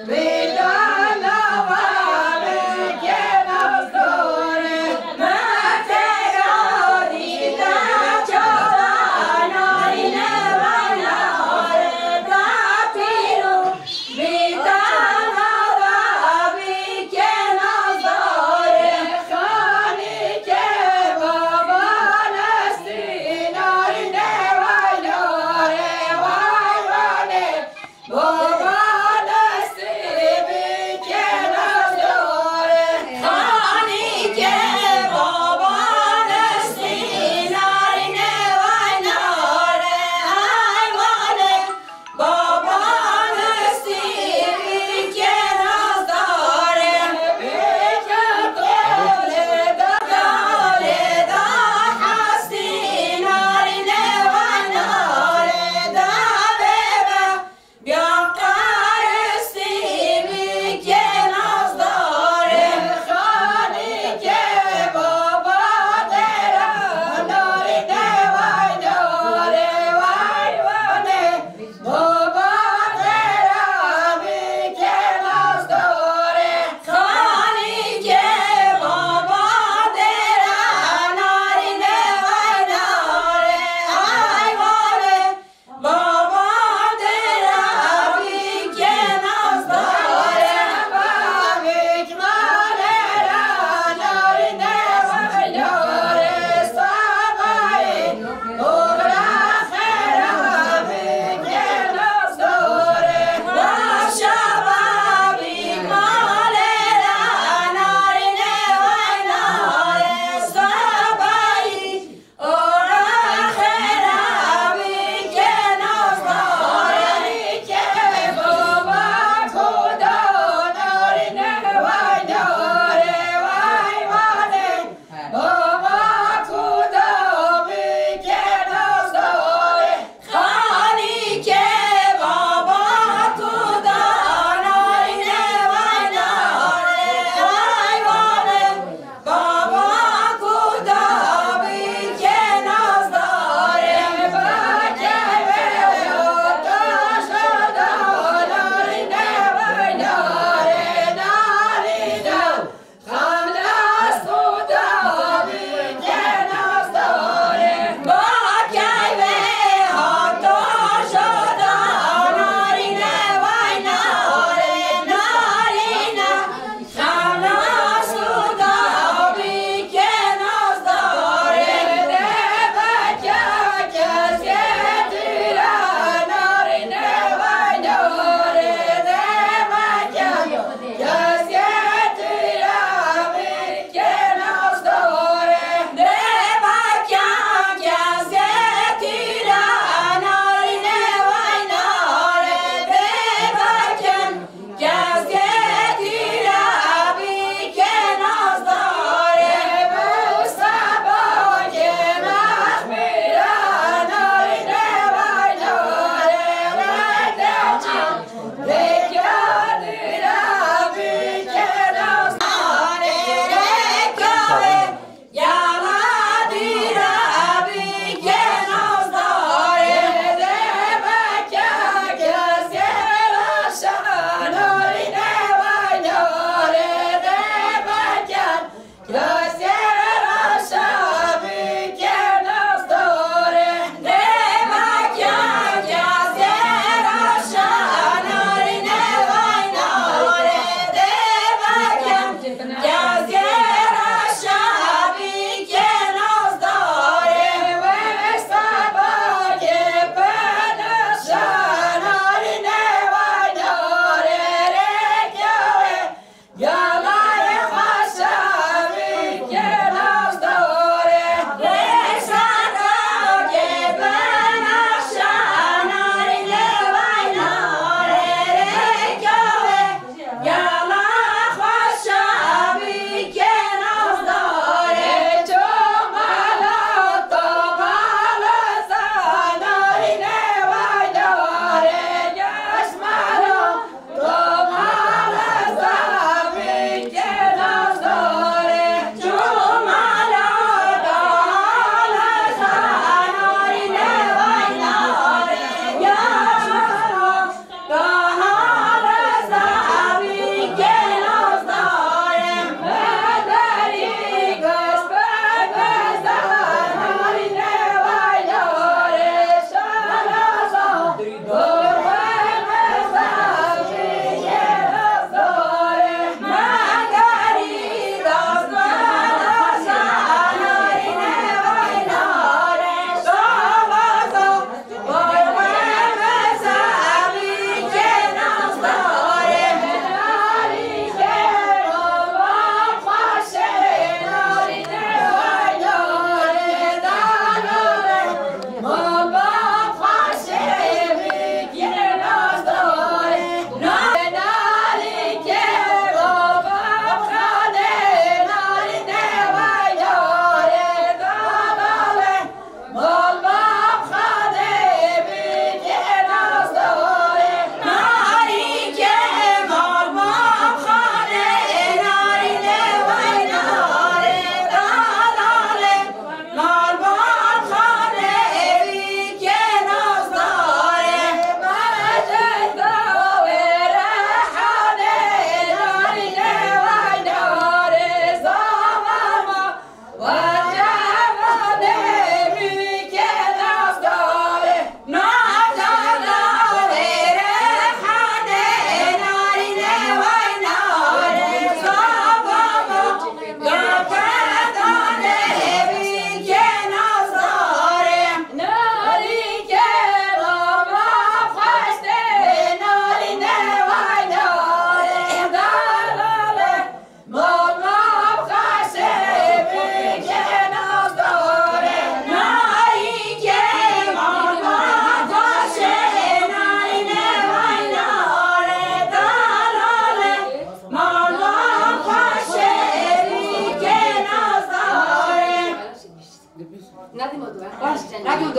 Vedana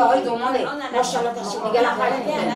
دعای دومانه ماشاءالله تشریف دیگه لحظه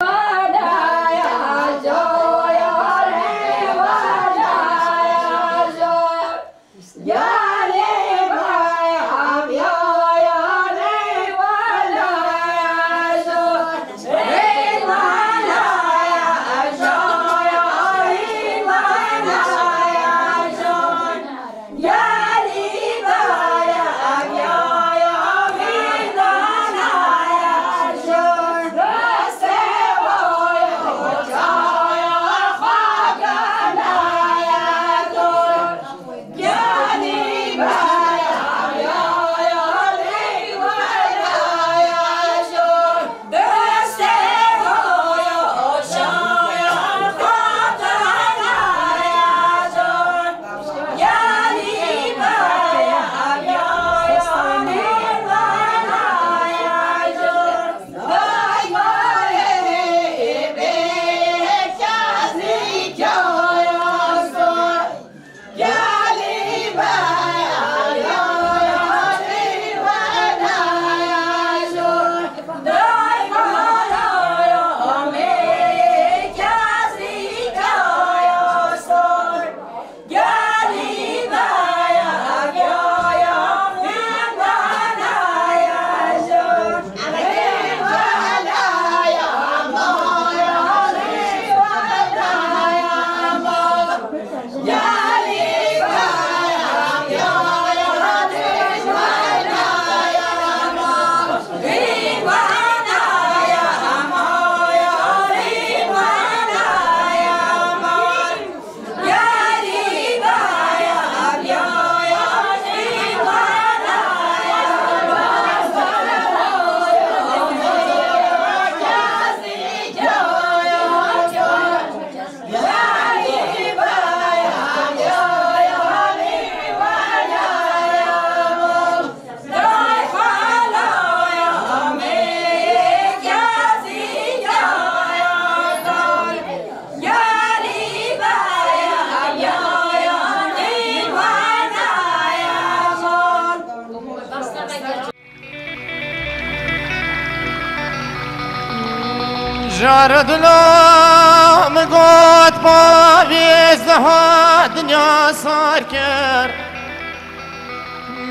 جار دلم گفت با ویزها دنیا سار کرد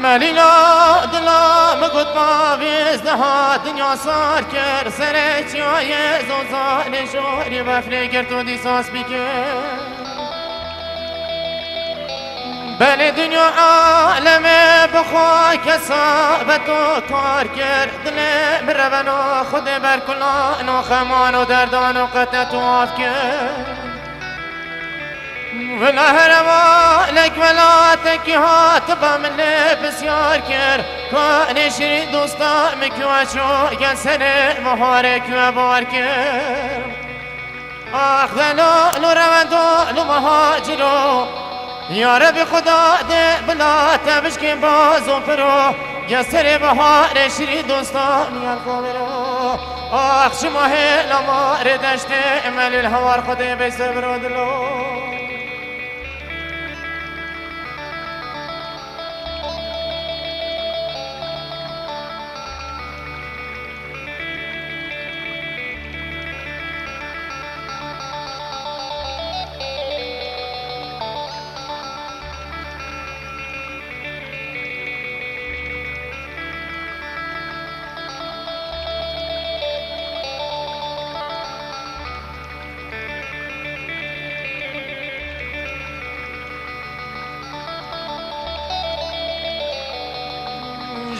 ملینا دلم گفت با ویزها دنیا سار کرد سر چیای زوزان شوری بفری کرد و دیساس بکرد بل دنیا عالم بخوا کسابت و کار کرد دل برون و خود بر کلان و خمان و دردان و قطعت و آف کرد ولا هروالک ولا تکیهات با من بسیار کرد کان شری دوستا مکیو شو گسر مهارک و بار کرد آخ دلو روندو مهاجرو یا رب خدا ده بلا تبش که بازو پرو گسر بهار شری دوستان یا القمرو آخ شما هلا مار دشت امل الهوار خدا بسبرو دلو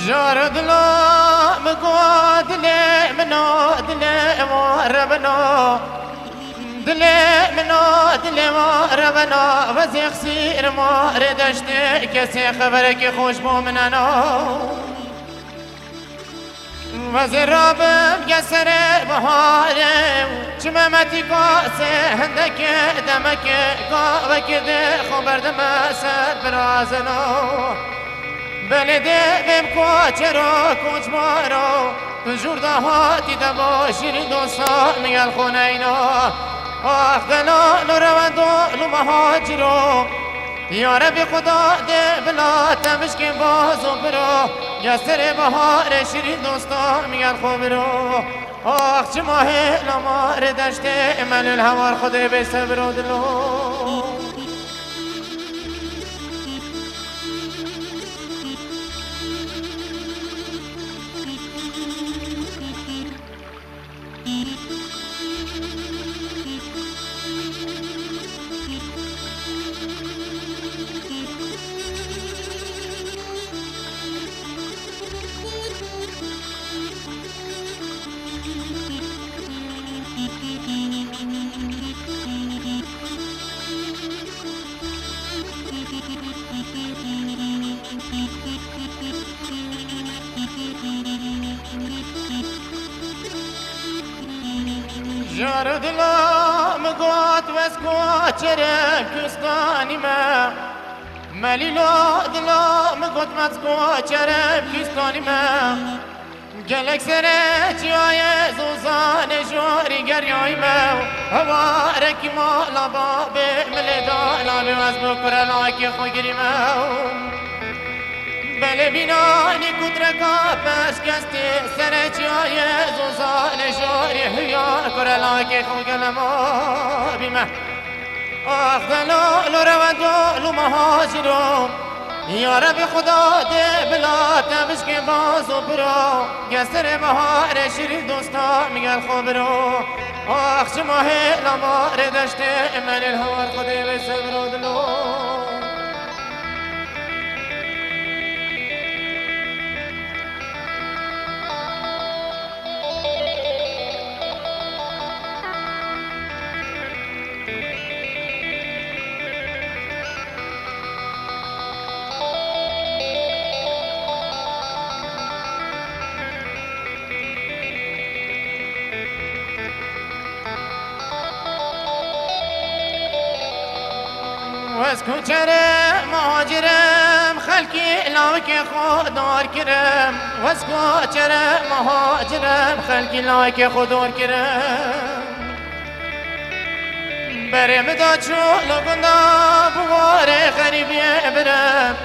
جار دلم گو دل منو دل ربنا دل منو دل ربنا وزی خسیر مار داشته کسی خبره که خوش با منانا وزی رابم گسر بهارم چممتی کاسه هندک دمک گاوک ده خبر دمسد برازنا بلده بم کوچرا کوچ مارا جورده هاتی دبا شیرین دوستا میگل خونه اینا آخ دلا نورواندو لو مهاجرو یا رب خدا ده بلا تمش که بازو برو یا سر بهار شیرین دوستا میگن خوب رو آخ چه ماه لامار دشته من الهوار خود به صبر و دلو جار دلم گوت وسکو چرم کستانی ما ملیلا دلم گوت مسکو چرم کستانی ما گلک سره چیای زوزان جوری گریای ما هوا رکی ما لبا به ملدا لابی از بکر لاکی خوگری ما بله بینانی کدرکا پس کستی سر چیای زوزان جوری هیا کرلا که خوگلما بیمه آخ دلو روندو مهاجرو یا رب خدا ده بلا تبش که بازو برو گستر بهار شیرین دوستا میگن خوب رو آخ چه ماه لامار دشته من الهوار خود به صبر و دلو واسكو چرم مهاجرم خلقي لاوك خودار كرم واسكو چرم مهاجرم خلقي لاوك خودار كرم برم دا چو لگندا بواره غریبی برم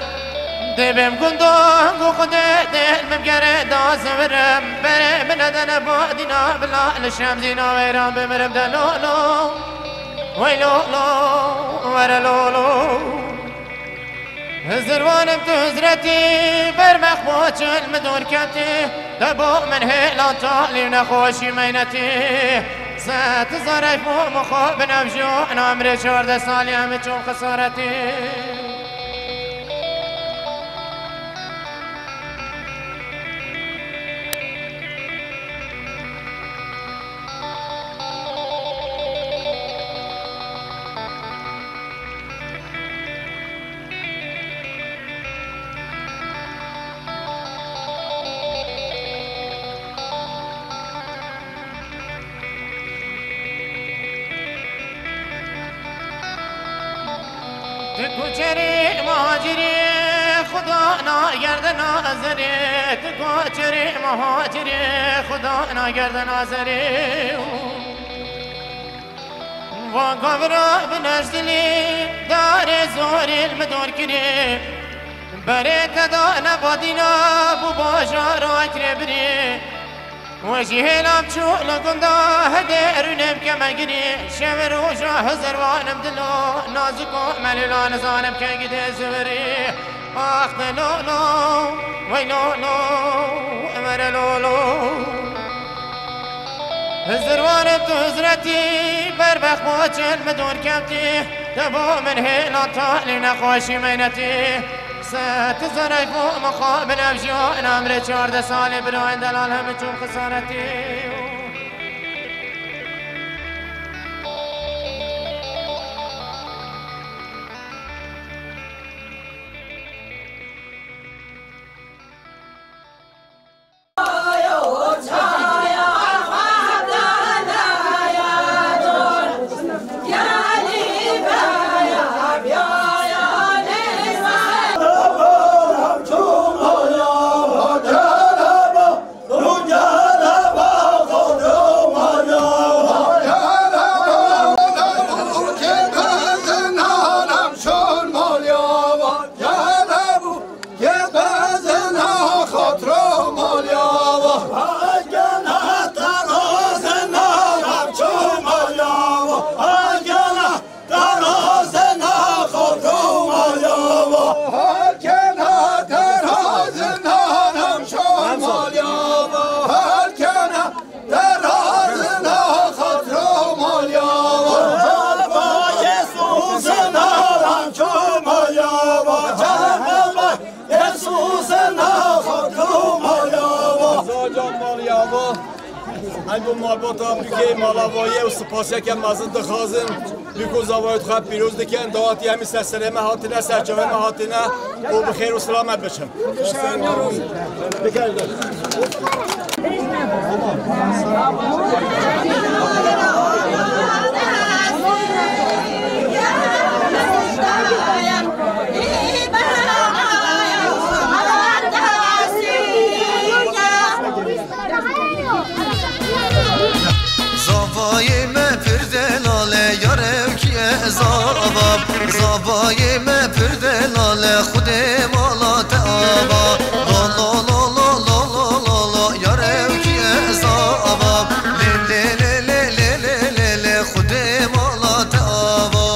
دبم گندو خود دل مبگره دا زورم برم ندن با دینا بلا لشم زینا ویران بمرم دلولو ويلولو ورلولو هزروانم تهزرتي برمخ بوچ المدور كتي دبو من هيلا طالي نخوشي مينتي سات ظريف ومخو بنفجو انا عمري 14 سالي همچون خسارتي تكوچري مهاجري خدا ناگرد نازري تكوچري مهاجري خدا ناگرد نازري وقبرا بنجدلي دار زوري المدور كري بريت دا نبادينا بو باجار اكربري وجهي لابچو لگندا هدرونم كمگري شمر وجا هزروانم دلو نازكو مليلا نزانم كنگده زوري آخ دلولو ويلولو امرلولو هزروانم تو هزرتي بربخ باچل مدور كمتي تبو من هيلا طالي نخوشي مينتي ست ظريف ومقابل أبجو أنا عمري 14 سالي بروين دلال همچون خسارتي این بو مالباتا بگه مالاوایه و سپاسیه که مازن دخوازم بگو زاوایت خواه پیروز دکن دواتی همی سرسره مهاتنه سرچوه مهاتنه و بخیر و سلامت بشم بکرده زاوای من پردلاله یارم کیه زاواب زاوای من پردلاله خود مالات آبا لا لا لا لا لا لا لا یارم کیه زاواب لی لی لی لی لی لی لی خود مالات آبا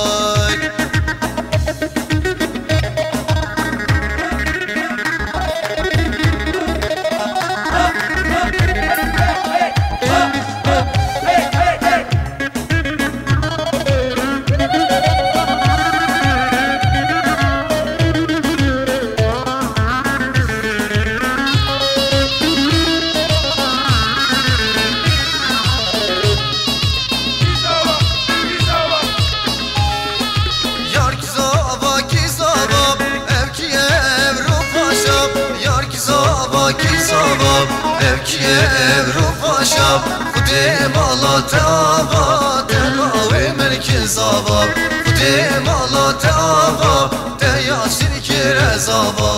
Evropa şap Kudim Allah'ta ava Tenavi merkez ava Kudim Allah'ta ava Deyasir kirez ava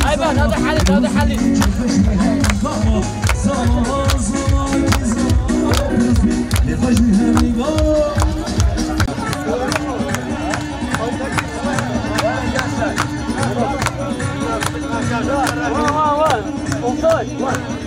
ايوه هذا حل هذا حل وين وين وين